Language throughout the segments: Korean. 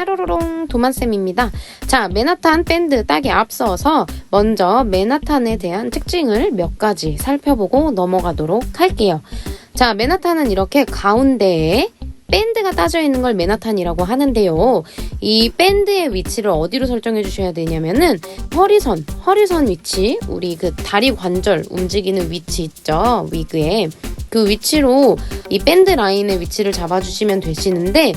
타로로롱 도만쌤입니다. 자, 맨하탄 밴드 따기 앞서서 먼저 맨하탄에 대한 특징을 몇 가지 살펴보고 넘어가도록 할게요. 자, 맨하탄은 이렇게 가운데에 밴드가 따져 있는 걸 맨하탄이라고 하는데요. 이 밴드의 위치를 어디로 설정해 주셔야 되냐면은 허리선 위치, 우리 그 다리 관절 움직이는 위치 있죠, 위그에. 그 위치로 이 밴드 라인의 위치를 잡아주시면 되시는데,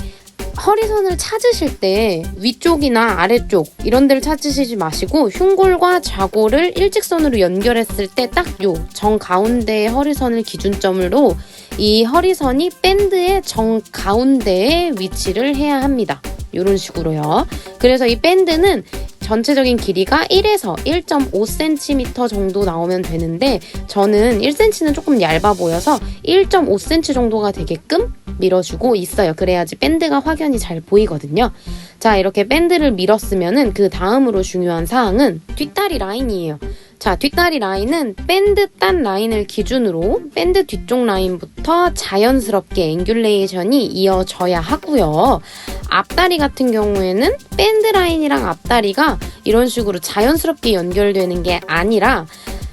허리선을 찾으실 때 위쪽이나 아래쪽 이런 데를 찾으시지 마시고 흉골과 좌골을 일직선으로 연결했을 때 딱 요 정가운데의 허리선을 기준점으로 이 허리선이 밴드의 정가운데에 위치를 해야 합니다. 이런 식으로요. 그래서 이 밴드는 전체적인 길이가 1에서 1.5cm 정도 나오면 되는데, 저는 1cm는 조금 얇아 보여서 1.5cm 정도가 되게끔 밀어주고 있어요. 그래야지 밴드가 확연히 잘 보이거든요. 자, 이렇게 밴드를 밀었으면은 그 다음으로 중요한 사항은 뒷다리 라인이에요. 자, 뒷다리 라인은 밴드 딴 라인을 기준으로 밴드 뒤쪽 라인부터 자연스럽게 앵귤레이션이 이어져야 하고요. 앞다리 같은 경우에는 밴드 라인이랑 앞다리가 이런 식으로 자연스럽게 연결되는 게 아니라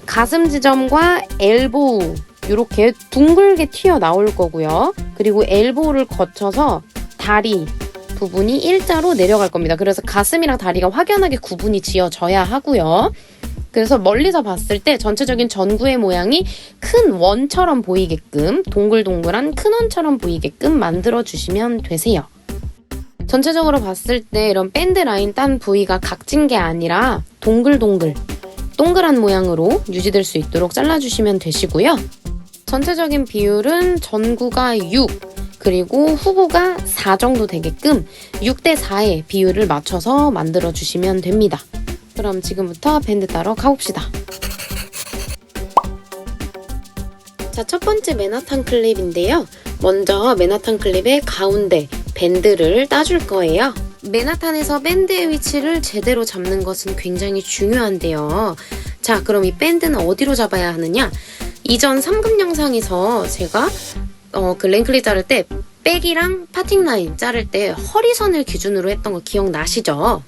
가슴 지점과 엘보우 이렇게 둥글게 튀어나올 거고요. 그리고 엘보우를 거쳐서 다리 부분이 일자로 내려갈 겁니다. 그래서 가슴이랑 다리가 확연하게 구분이 지어져야 하고요. 그래서 멀리서 봤을 때 전체적인 전구의 모양이 큰 원처럼 보이게끔, 동글동글한 큰 원처럼 보이게끔 만들어주시면 되세요. 전체적으로 봤을 때 이런 밴드 라인 딴 부위가 각진 게 아니라 동글한 모양으로 유지될 수 있도록 잘라주시면 되시고요. 전체적인 비율은 전구가 6, 그리고 후구가 4 정도 되게끔 6대 4의 비율을 맞춰서 만들어주시면 됩니다. 그럼 지금부터 밴드 따러 가봅시다. 자, 첫 번째 맨하탄 클립인데요. 먼저 맨하탄 클립의 가운데 밴드를 따줄 거예요. 맨하탄에서 밴드의 위치를 제대로 잡는 것은 굉장히 중요한데요. 자, 그럼 이 밴드는 어디로 잡아야 하느냐? 이전 3급 영상에서 제가 그 랭클리 자를 때 백이랑 파팅 라인 자를 때 허리선을 기준으로 했던 거 기억나시죠?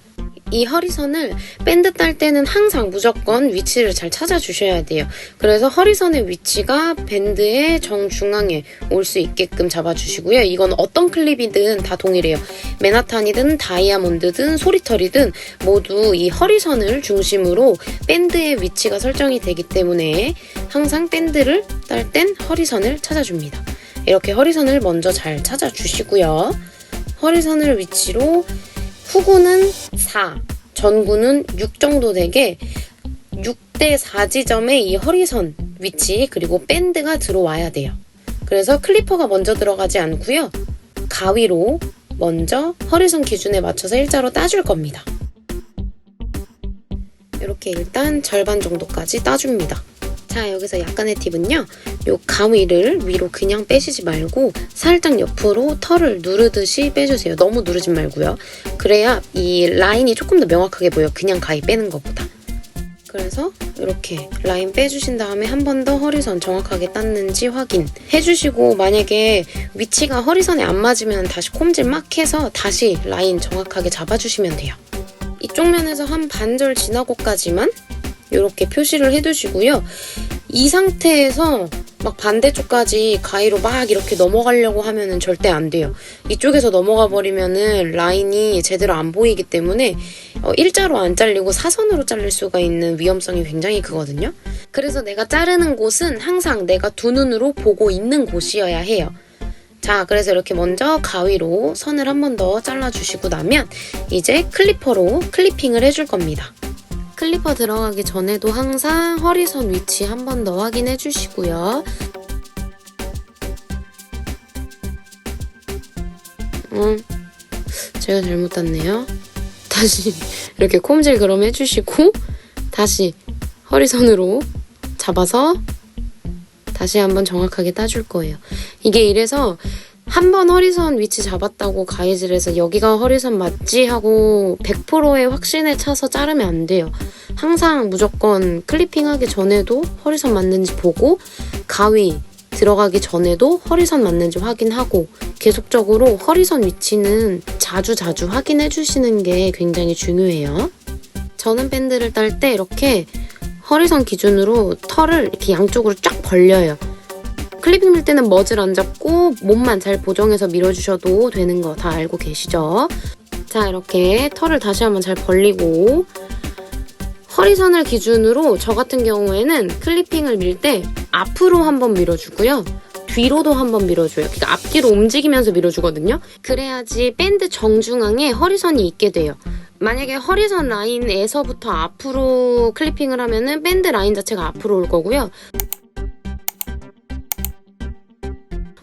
이 허리선을 밴드 딸 때는 항상 무조건 위치를 잘 찾아주셔야 돼요. 그래서 허리선의 위치가 밴드의 정중앙에 올 수 있게끔 잡아주시고요. 이건 어떤 클립이든 다 동일해요. 맨하탄이든 다이아몬드든 소리털이든 모두 이 허리선을 중심으로 밴드의 위치가 설정이 되기 때문에 항상 밴드를 딸 땐 허리선을 찾아줍니다. 이렇게 허리선을 먼저 잘 찾아주시고요. 허리선을 위치로 후구는 4, 전구는 6 정도 되게 6대 4 지점에 이 허리선 위치 그리고 밴드가 들어와야 돼요. 그래서 클리퍼가 먼저 들어가지 않고요. 가위로 먼저 허리선 기준에 맞춰서 일자로 따줄 겁니다. 이렇게 일단 절반 정도까지 따줍니다. 자, 여기서 약간의 팁은요. 요 가위를 위로 그냥 빼시지 말고 살짝 옆으로 털을 누르듯이 빼주세요. 너무 누르지 말고요. 그래야 이 라인이 조금 더 명확하게 보여요. 그냥 가위 빼는 것보다. 그래서 이렇게 라인 빼주신 다음에 한 번 더 허리선 정확하게 땄는지 확인해주시고, 만약에 위치가 허리선에 안 맞으면 다시 콤질 막 해서 다시 라인 정확하게 잡아주시면 돼요. 이쪽 면에서 한 반절 지나고까지만 이렇게 표시를 해두시고요. 이 상태에서 막 반대쪽까지 가위로 막 이렇게 넘어가려고 하면은 절대 안 돼요. 이쪽에서 넘어가 버리면은 라인이 제대로 안 보이기 때문에 일자로 안 잘리고 사선으로 잘릴 수가 있는 위험성이 굉장히 크거든요. 그래서 내가 자르는 곳은 항상 내가 두 눈으로 보고 있는 곳이어야 해요. 자, 그래서 이렇게 먼저 가위로 선을 한 번 더 잘라주시고 나면 이제 클리퍼로 클리핑을 해줄 겁니다. 클리퍼 들어가기 전에도 항상 허리선 위치 한 번 더 확인해 주시고요. 제가 잘못 땄네요. 다시 이렇게 콤질 그럼 해주시고 다시 허리선으로 잡아서 다시 한번 정확하게 따줄 거예요. 이게 이래서 한 번 허리선 위치 잡았다고 가위질해서 여기가 허리선 맞지 하고 100%의 확신에 차서 자르면 안 돼요. 항상 무조건 클리핑하기 전에도 허리선 맞는지 보고 가위 들어가기 전에도 허리선 맞는지 확인하고 계속적으로 허리선 위치는 자주 확인해 주시는 게 굉장히 중요해요. 저는 밴드를 딸 때 이렇게 허리선 기준으로 털을 이렇게 양쪽으로 쫙 벌려요. 클리핑 밀 때는 머지를 안 잡고 몸만 잘 보정해서 밀어주셔도 되는 거 다 알고 계시죠? 자, 이렇게 털을 다시 한번 잘 벌리고 허리선을 기준으로 저 같은 경우에는 클리핑을 밀 때 앞으로 한번 밀어주고요. 뒤로도 한번 밀어줘요. 그러니까 앞뒤로 움직이면서 밀어주거든요. 그래야지 밴드 정중앙에 허리선이 있게 돼요. 만약에 허리선 라인에서부터 앞으로 클리핑을 하면은 밴드 라인 자체가 앞으로 올 거고요.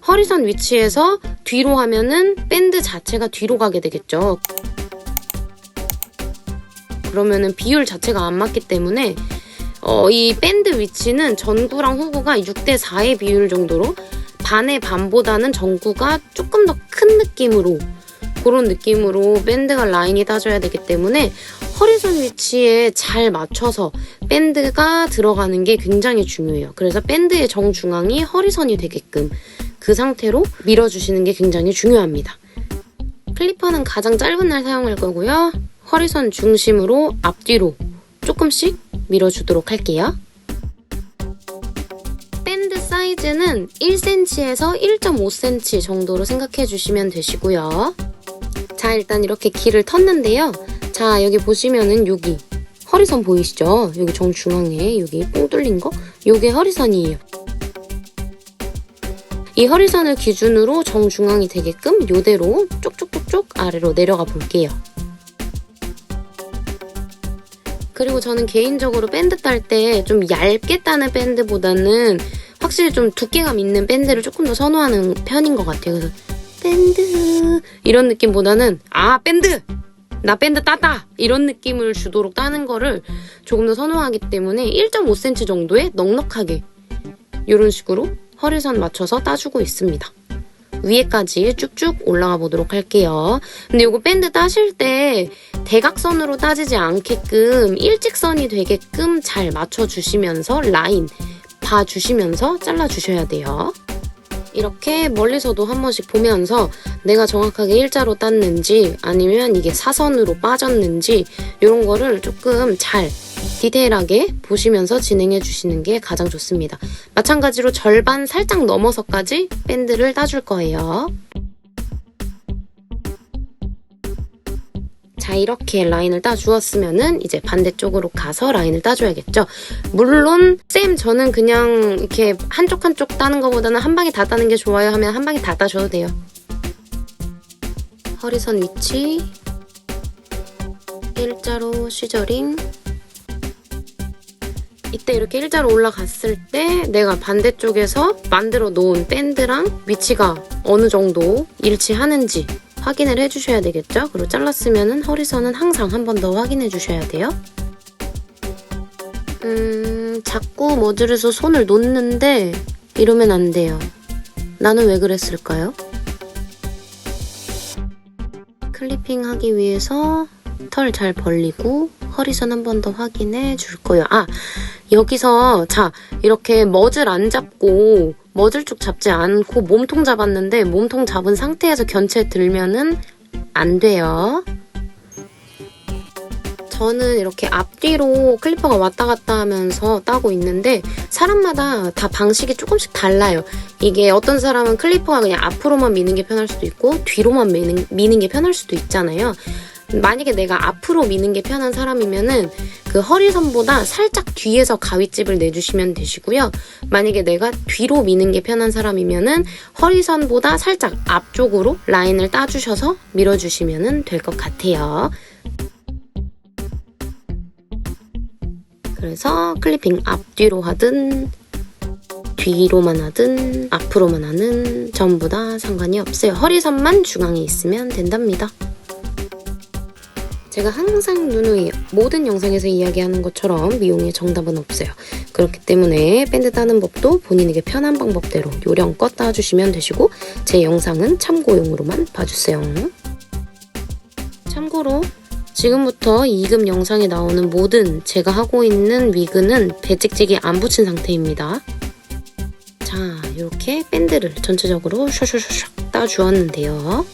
허리선 위치에서 뒤로 하면은 밴드 자체가 뒤로 가게 되겠죠. 그러면은 비율 자체가 안 맞기 때문에 이 밴드 위치는 전구랑 후구가 6대4의 비율 정도로 반의 반보다는 전구가 조금 더 큰 느낌으로 그런 느낌으로 밴드가 라인이 따져야 되기 때문에 허리선 위치에 잘 맞춰서 밴드가 들어가는 게 굉장히 중요해요. 그래서 밴드의 정중앙이 허리선이 되게끔 그 상태로 밀어주시는 게 굉장히 중요합니다. 클리퍼는 가장 짧은 날 사용할 거고요. 허리선 중심으로 앞뒤로 조금씩 밀어주도록 할게요. 밴드 사이즈는 1cm에서 1.5cm 정도로 생각해 주시면 되시고요. 자, 일단 이렇게 길을 텄는데요. 자, 여기 보시면은 여기 허리선 보이시죠? 여기 정중앙에 여기 뽕 뚫린 거? 요게 허리선이에요. 이 허리선을 기준으로 정중앙이 되게끔 요대로 쪽쪽쪽쪽 아래로 내려가 볼게요. 그리고 저는 개인적으로 밴드 딸 때 좀 얇게 따는 밴드보다는 확실히 좀 두께감 있는 밴드를 조금 더 선호하는 편인 것 같아요. 그래서 밴드 이런 느낌보다는 밴드! 나 밴드 땄다! 이런 느낌을 주도록 따는 거를 조금 더 선호하기 때문에 1.5cm 정도의 넉넉하게 이런 식으로 허리선 맞춰서 따주고 있습니다. 위에까지 쭉쭉 올라가 보도록 할게요. 근데 이거 밴드 따실 때 대각선으로 따지지 않게끔 일직선이 되게끔 잘 맞춰주시면서 라인 봐주시면서 잘라주셔야 돼요. 이렇게 멀리서도 한 번씩 보면서 내가 정확하게 일자로 땄는지 아니면 이게 사선으로 빠졌는지 이런 거를 조금 잘 디테일하게 보시면서 진행해 주시는 게 가장 좋습니다. 마찬가지로 절반 살짝 넘어서까지 밴드를 따줄 거예요. 자, 이렇게 라인을 따주었으면은 이제 반대쪽으로 가서 라인을 따줘야겠죠. 물론 저는 그냥 이렇게 한쪽 한쪽 따는 것보다는 한 방에 다 따는 게 좋아요 하면 한 방에 다 따셔도 돼요. 허리선 위치 일자로 시저링. 이때 이렇게 일자로 올라갔을 때 내가 반대쪽에서 만들어 놓은 밴드랑 위치가 어느 정도 일치하는지 확인을 해주셔야 되겠죠? 그리고 잘랐으면 허리선은 항상 한 번 더 확인해 주셔야 돼요. 자꾸 머지르서 손을 놓는데 이러면 안 돼요. 나는 왜 그랬을까요? 클리핑 하기 위해서 털 잘 벌리고 허리선 한 번 더 확인해 줄 거예요. 여기서 자 이렇게 머지를 안 잡고 머질 쪽 잡지 않고 몸통 잡았는데 몸통 잡은 상태에서 견체 들면은 안 돼요. 저는 이렇게 앞뒤로 클리퍼가 왔다 갔다 하면서 따고 있는데 사람마다 다 방식이 조금씩 달라요. 이게 어떤 사람은 클리퍼가 그냥 앞으로만 미는 게 편할 수도 있고 뒤로만 미는 게 편할 수도 있잖아요. 만약에 내가 앞으로 미는 게 편한 사람이면은 그 허리선보다 살짝 뒤에서 가위집을 내주시면 되시고요. 만약에 내가 뒤로 미는 게 편한 사람이면은 허리선보다 살짝 앞쪽으로 라인을 따주셔서 밀어주시면 될 것 같아요. 그래서 클리핑 앞뒤로 하든 뒤로만 하든 앞으로만 하든 전부 다 상관이 없어요. 허리선만 중앙에 있으면 된답니다. 제가 항상 누누이 모든 영상에서 이야기하는 것처럼 미용에 정답은 없어요. 그렇기 때문에 밴드 따는 법도 본인에게 편한 방법대로 요령껏 따주시면 되시고 제 영상은 참고용으로만 봐주세요. 참고로 지금부터 2급 영상에 나오는 모든 제가 하고 있는 위그는 배찍찍이 안 붙인 상태입니다. 자, 이렇게 이렇게 밴드를 전체적으로 샥샥샥 따주었는데요.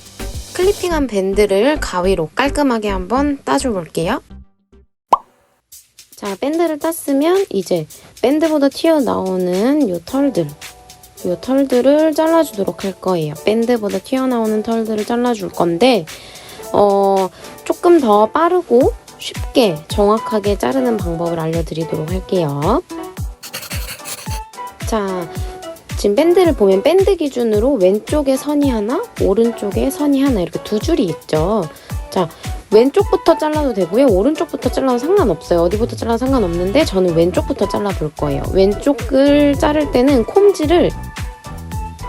클리핑한 밴드를 가위로 깔끔하게 한번 따줘 볼게요. 자, 밴드를 땄으면 이제 밴드보다 튀어나오는 요 털들을 잘라주도록 할 거예요. 밴드보다 튀어나오는 털들을 잘라줄 건데 조금 더 빠르고 쉽게 정확하게 자르는 방법을 알려드리도록 할게요. 자, 지금 밴드를 보면 밴드 기준으로 왼쪽에 선이 하나, 오른쪽에 선이 하나 이렇게 두 줄이 있죠. 자, 왼쪽부터 잘라도 되고요. 오른쪽부터 잘라도 상관없어요. 어디부터 잘라도 상관없는데 저는 왼쪽부터 잘라볼 거예요. 왼쪽을 자를 때는 콤지를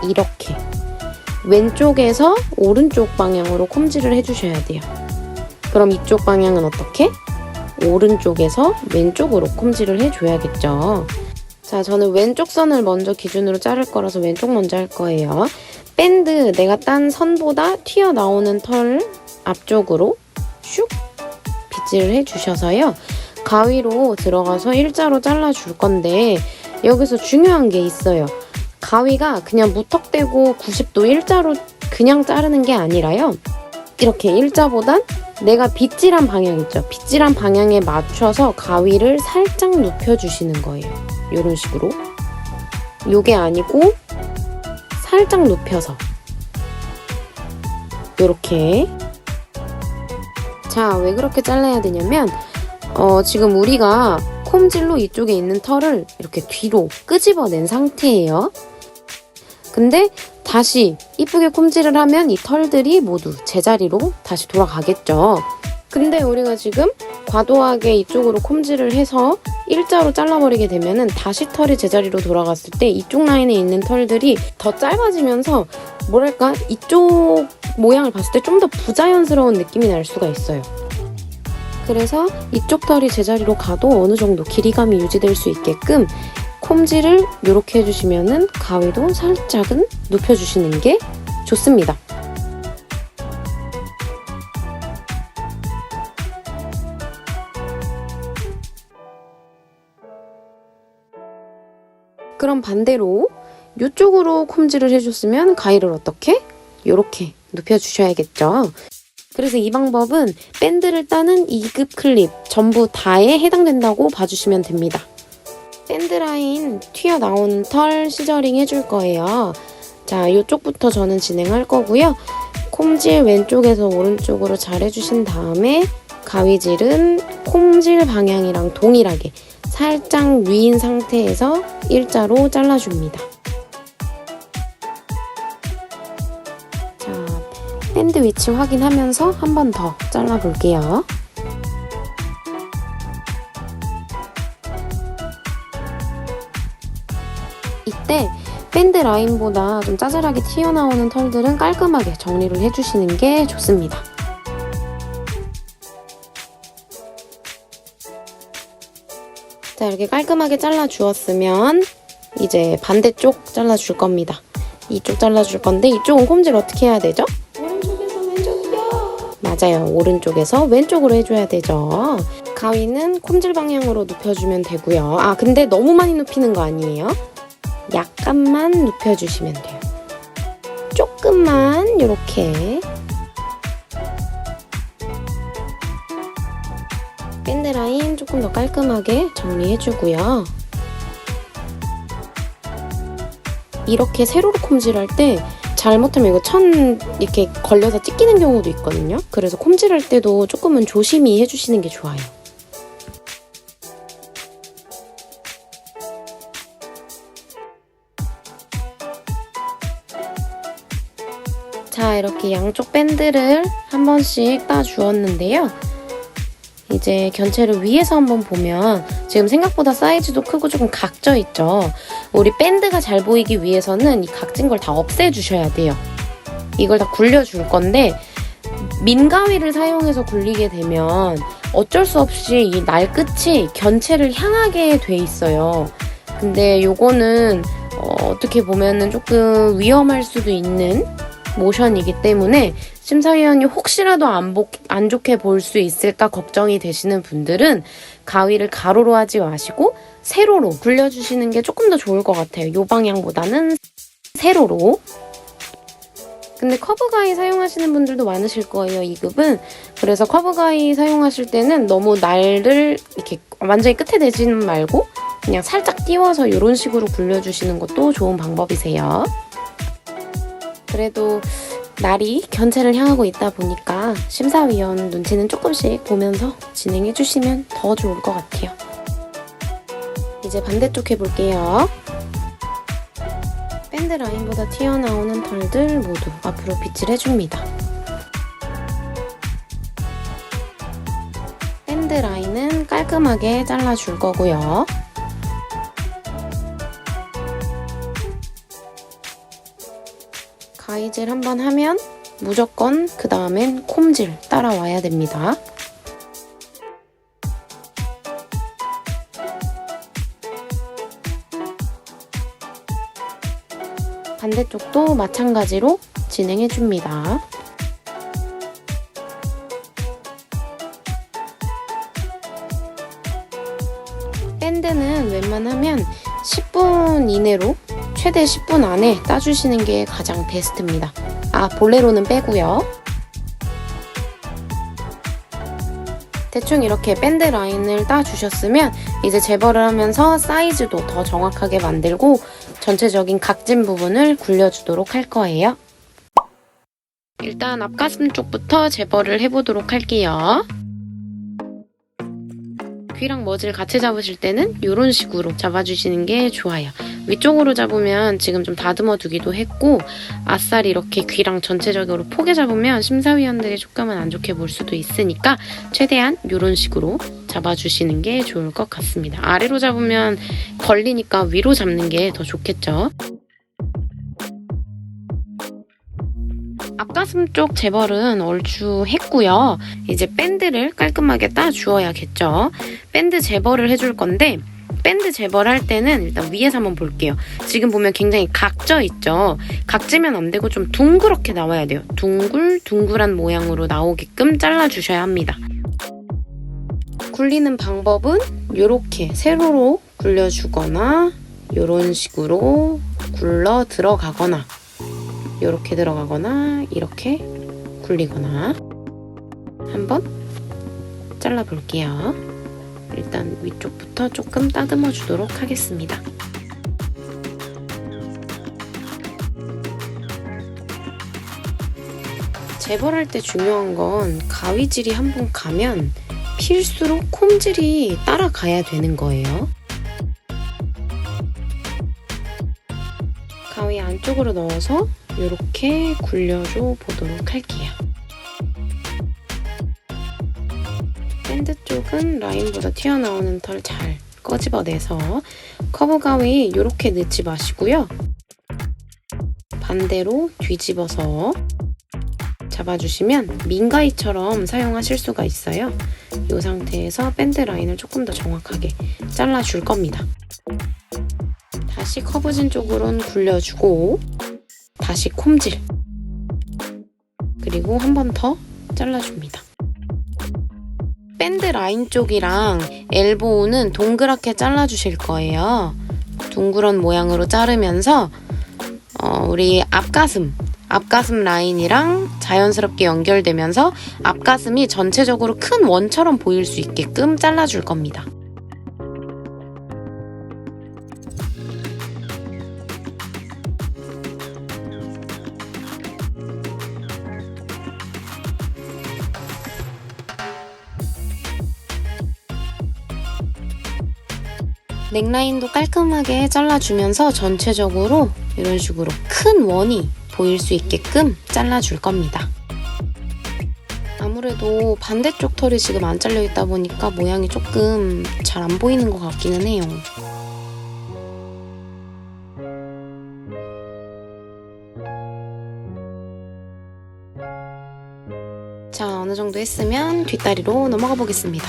이렇게 왼쪽에서 오른쪽 방향으로 콤지를 해주셔야 돼요. 그럼 이쪽 방향은 어떻게? 오른쪽에서 왼쪽으로 콤지를 해줘야겠죠. 자, 저는 왼쪽 선을 먼저 기준으로 자를 거라서 왼쪽 먼저 할 거예요. 밴드 내가 딴 선보다 튀어나오는 털 앞쪽으로 슉 빗질을 해주셔서요. 가위로 들어가서 일자로 잘라줄 건데 여기서 중요한 게 있어요. 가위가 그냥 무턱대고 90도 일자로 그냥 자르는 게 아니라요. 이렇게 일자보단 내가 빗질한 방향 있죠. 빗질한 방향에 맞춰서 가위를 살짝 눕혀주시는 거예요. 이런 식으로. 요게 아니고 살짝 눕혀서 요렇게. 자, 왜 그렇게 잘라야 되냐면 지금 우리가 콤질로 이쪽에 있는 털을 이렇게 뒤로 끄집어낸 상태예요. 근데 다시 이쁘게 콤질을 하면 이 털들이 모두 제자리로 다시 돌아가겠죠. 근데 우리가 지금 과도하게 이쪽으로 콤질을 해서 일자로 잘라버리게 되면은 다시 털이 제자리로 돌아갔을 때 이쪽 라인에 있는 털들이 더 짧아지면서 뭐랄까 이쪽 모양을 봤을 때 좀 더 부자연스러운 느낌이 날 수가 있어요. 그래서 이쪽 털이 제자리로 가도 어느 정도 길이감이 유지될 수 있게끔 콤질을 이렇게 해주시면은 가위도 살짝은 눕혀주시는 게 좋습니다. 그럼 반대로 이쪽으로 콤질을 해줬으면 가위를 어떻게? 이렇게 눕혀주셔야겠죠. 그래서 이 방법은 밴드를 따는 2급 클립 전부 다에 해당된다고 봐주시면 됩니다. 밴드 라인 튀어나오는 털 시저링 해줄 거예요. 자, 이쪽부터 저는 진행할 거고요. 콤질 왼쪽에서 오른쪽으로 잘 해주신 다음에 가위질은 콤질 방향이랑 동일하게 살짝 뉘인 상태에서 일자로 잘라줍니다. 자, 밴드 위치 확인하면서 한 번 더 잘라볼게요. 이때 밴드 라인보다 좀 짜잘하게 튀어나오는 털들은 깔끔하게 정리를 해주시는 게 좋습니다. 자, 이렇게 깔끔하게 잘라주었으면 이제 반대쪽 잘라줄 겁니다. 이쪽 잘라줄 건데 이쪽은 콤질 어떻게 해야 되죠? 오른쪽에서 왼쪽이요. 맞아요. 오른쪽에서 왼쪽으로 해줘야 되죠. 가위는 콤질 방향으로 눕혀주면 되고요. 아, 근데 너무 많이 눕히는 거 아니에요? 약간만 눕혀주시면 돼요. 조금만 이렇게. 밴드 라인 조금 더 깔끔하게 정리해주고요. 이렇게 세로로 콤질할 때 잘못하면 이거 천 이렇게 걸려서 찢기는 경우도 있거든요. 그래서 콤질할 때도 조금은 조심히 해주시는 게 좋아요. 자, 이렇게 양쪽 밴드를 한 번씩 따주었는데요. 이제 견체를 위에서 한번 보면 지금 생각보다 사이즈도 크고 조금 각져 있죠. 우리 밴드가 잘 보이기 위해서는 이 각진 걸 다 없애주셔야 돼요. 이걸 다 굴려줄 건데 민가위를 사용해서 굴리게 되면 어쩔 수 없이 이 날 끝이 견체를 향하게 돼 있어요. 근데 요거는 어떻게 보면은 조금 위험할 수도 있는 모션이기 때문에 심사위원이 혹시라도 안 좋게 볼 수 있을까 걱정이 되시는 분들은 가위를 가로로 하지 마시고 세로로 굴려주시는 게 조금 더 좋을 것 같아요. 이 방향보다는 세로로. 근데 커브 가위 사용하시는 분들도 많으실 거예요, 이 급은. 그래서 커브 가위 사용하실 때는 너무 날을 이렇게 완전히 끝에 대지는 말고 그냥 살짝 띄워서 이런 식으로 굴려주시는 것도 좋은 방법이세요. 그래도 날이 견체를 향하고 있다 보니까 심사위원 눈치는 조금씩 보면서 진행해주시면 더 좋을 것 같아요. 이제 반대쪽 해볼게요. 밴드 라인보다 튀어나오는 털들 모두 앞으로 빗질 해줍니다. 밴드 라인은 깔끔하게 잘라줄 거고요. 가위질 한번 하면 무조건 그 다음엔 콤질 따라와야 됩니다. 반대쪽도 마찬가지로 진행해줍니다. 밴드는 웬만하면 10분 이내로 최대 10분 안에 따주시는 게 가장 베스트입니다. 볼레로는 빼고요. 대충 이렇게 밴드 라인을 따주셨으면 이제 재벌을 하면서 사이즈도 더 정확하게 만들고 전체적인 각진 부분을 굴려주도록 할 거예요. 일단 앞가슴 쪽부터 재벌을 해보도록 할게요. 귀랑 머지를 같이 잡으실 때는 이런 식으로 잡아주시는 게 좋아요. 위쪽으로 잡으면 지금 좀 다듬어 두기도 했고 아싸리 이렇게 귀랑 전체적으로 포개 잡으면 심사위원들의 촉감은 안 좋게 볼 수도 있으니까 최대한 이런 식으로 잡아주시는 게 좋을 것 같습니다. 아래로 잡으면 걸리니까 위로 잡는 게 더 좋겠죠. 앞가슴 쪽 재벌은 얼추 했고요. 이제 밴드를 깔끔하게 따주어야겠죠. 밴드 재벌을 해줄 건데 밴드 재벌할 때는 일단 위에서 한번 볼게요. 지금 보면 굉장히 각져 있죠. 각지면 안 되고 좀 둥그렇게 나와야 돼요. 둥글둥글한 모양으로 나오게끔 잘라주셔야 합니다. 굴리는 방법은 이렇게 세로로 굴려주거나 이런 식으로 굴러 들어가거나 이렇게 들어가거나 이렇게 굴리거나 한번 잘라볼게요. 일단 위쪽부터 조금 따듬어 주도록 하겠습니다. 재벌할 때 중요한 건 가위질이 한번 가면 필수로 콤질이 따라가야 되는 거예요. 가위 안쪽으로 넣어서 이렇게 굴려줘 보도록 할게요. 밴드 쪽은 라인보다 튀어나오는 털 잘 꺼집어내서 커브 가위 이렇게 넣지 마시고요. 반대로 뒤집어서 잡아주시면 민가위처럼 사용하실 수가 있어요. 이 상태에서 밴드 라인을 조금 더 정확하게 잘라줄 겁니다. 다시 커브진 쪽으로는 굴려주고 다시 콤질 그리고 한 번 더 잘라줍니다. 밴드 라인 쪽이랑 엘보우는 동그랗게 잘라주실 거예요. 둥그런 모양으로 자르면서 우리 앞가슴 라인이랑 자연스럽게 연결되면서 앞가슴이 전체적으로 큰 원처럼 보일 수 있게끔 잘라줄 겁니다. 넥라인도 깔끔하게 잘라주면서 전체적으로 이런 식으로 큰 원이 보일 수 있게끔 잘라줄 겁니다. 아무래도 반대쪽 털이 지금 안 잘려있다 보니까 모양이 조금 잘 안 보이는 것 같기는 해요. 자, 어느 정도 했으면 뒷다리로 넘어가 보겠습니다.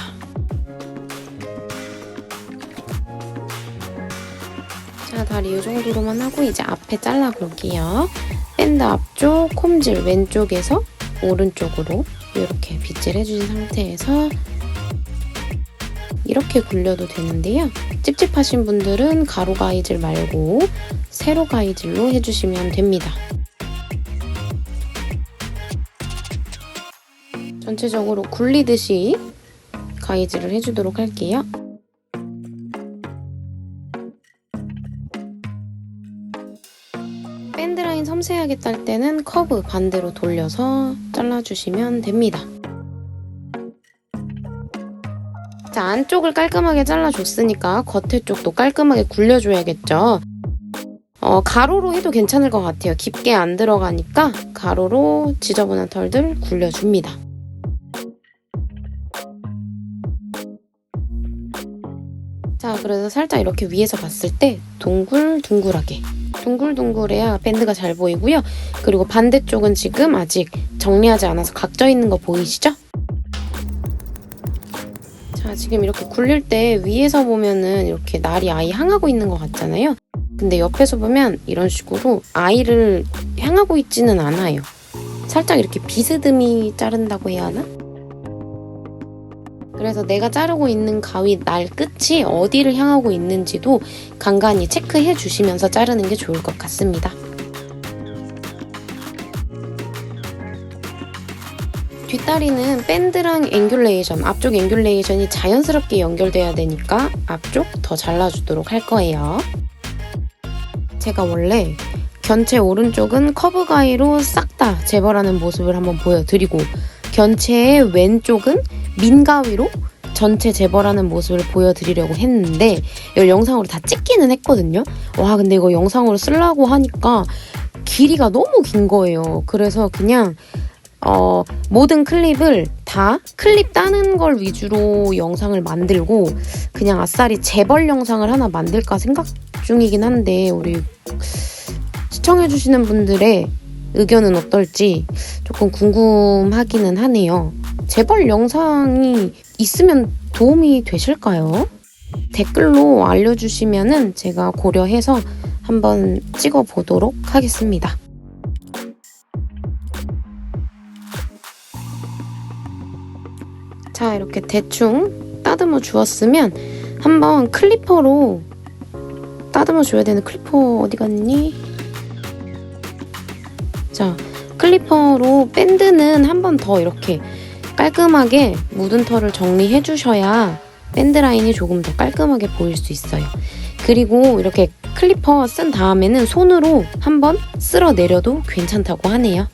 자, 다리 이 정도로만 하고 이제 앞에 잘라볼게요. 밴드 앞쪽 콤질 왼쪽에서 오른쪽으로 이렇게 빗질 해주신 상태에서 이렇게 굴려도 되는데요. 찝찝하신 분들은 가로 가위질 말고 세로 가위질로 해주시면 됩니다. 전체적으로 굴리듯이 가위질을 해주도록 할게요. 밴드라인 섬세하게 딸 때는 커브 반대로 돌려서 잘라주시면 됩니다. 자, 안쪽을 깔끔하게 잘라줬으니까 겉에 쪽도 깔끔하게 굴려줘야겠죠. 가로로 해도 괜찮을 것 같아요. 깊게 안 들어가니까 가로로 지저분한 털들 굴려줍니다. 자, 그래서 살짝 이렇게 위에서 봤을 때 동글동글하게 동글동글해야 밴드가 잘 보이고요. 그리고 반대쪽은 지금 아직 정리하지 않아서 각져 있는 거 보이시죠? 자, 지금 이렇게 굴릴 때 위에서 보면은 이렇게 날이 아예 향하고 있는 것 같잖아요. 근데 옆에서 보면 이런 식으로 아이를 향하고 있지는 않아요. 살짝 이렇게 비스듬히 자른다고 해야 하나? 그래서 내가 자르고 있는 가위 날 끝이 어디를 향하고 있는지도 간간히 체크해 주시면서 자르는 게 좋을 것 같습니다. 뒷다리는 밴드랑 앵귤레이션, 앞쪽 앵귤레이션이 자연스럽게 연결돼야 되니까 앞쪽 더 잘라주도록 할 거예요. 제가 원래 견체 오른쪽은 커브 가위로 싹 다 재벌하는 모습을 한번 보여드리고 견체의 왼쪽은 민가위로 전체 재벌하는 모습을 보여드리려고 했는데 이걸 영상으로 다 찍기는 했거든요. 와, 근데 이거 영상으로 쓰려고 하니까 길이가 너무 긴 거예요. 그래서 그냥 모든 클립을 다 클립 따는 걸 위주로 영상을 만들고 그냥 아싸리 재벌 영상을 하나 만들까 생각 중이긴 한데 우리 시청해주시는 분들의 의견은 어떨지 조금 궁금하기는 하네요. 재벌 영상이 있으면 도움이 되실까요? 댓글로 알려주시면은 제가 고려해서 한번 찍어보도록 하겠습니다. 자, 이렇게 대충 따듬어 주었으면 한번 클리퍼로 따듬어 줘야 되는 클리퍼 어디 갔니? 자, 클리퍼로 밴드는 한 번 더 이렇게 깔끔하게 묻은 털을 정리해 주셔야 밴드 라인이 조금 더 깔끔하게 보일 수 있어요. 그리고 이렇게 클리퍼 쓴 다음에는 손으로 한번 쓸어 내려도 괜찮다고 하네요.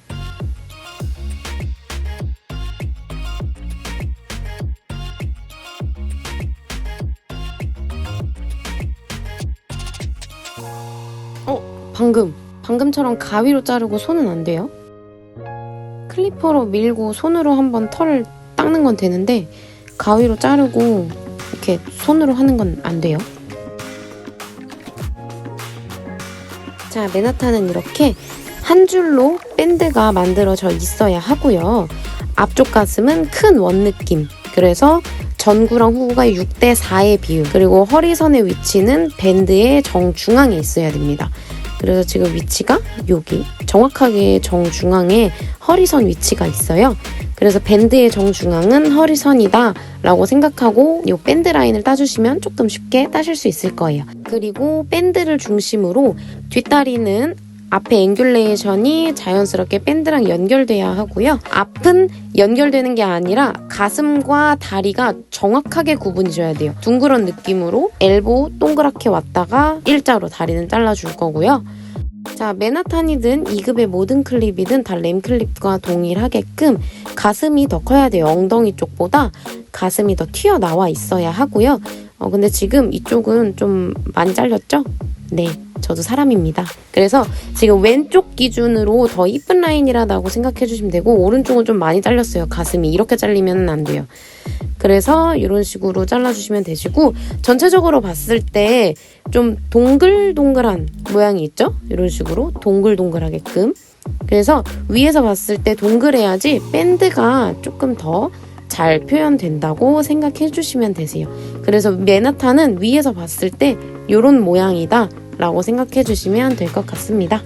방금처럼 가위로 자르고 손은 안 돼요. 클리퍼로 밀고 손으로 한번 털을 닦는 건 되는데 가위로 자르고 이렇게 손으로 하는 건 안 돼요. 자, 메나타는 이렇게 한 줄로 밴드가 만들어져 있어야 하고요. 앞쪽 가슴은 큰 원 느낌. 그래서 전구랑 후구가 6대4의 비율. 그리고 허리선의 위치는 밴드의 정중앙에 있어야 됩니다. 그래서 지금 위치가 여기 정확하게 정중앙에 허리선 위치가 있어요. 그래서 밴드의 정중앙은 허리선이다 라고 생각하고 이 밴드 라인을 따주시면 조금 쉽게 따실 수 있을 거예요. 그리고 밴드를 중심으로 뒷다리는 앞에 앵귤레이션이 자연스럽게 밴드랑 연결돼야 하고요. 앞은 연결되는 게 아니라 가슴과 다리가 정확하게 구분이 져야 돼요. 둥그런 느낌으로 엘보 동그랗게 왔다가 일자로 다리는 잘라줄 거고요. 자, 메나탄이든 2급의 모든 클립이든 다 램 클립과 동일하게끔 가슴이 더 커야 돼요. 엉덩이 쪽보다 가슴이 더 튀어나와 있어야 하고요. 근데 지금 이쪽은 좀 많이 잘렸죠? 네, 저도 사람입니다. 그래서 지금 왼쪽 기준으로 더 이쁜 라인이라고 생각해 주시면 되고 오른쪽은 좀 많이 잘렸어요. 가슴이 이렇게 잘리면 안 돼요. 그래서 이런 식으로 잘라주시면 되시고 전체적으로 봤을 때 좀 동글동글한 모양이 있죠? 이런 식으로 동글동글하게끔. 그래서 위에서 봤을 때 동글해야지 밴드가 조금 더 잘 표현된다고 생각해 주시면 되세요. 그래서 메나타는 위에서 봤을 때 이런 모양이다 라고 생각해 주시면 될 것 같습니다.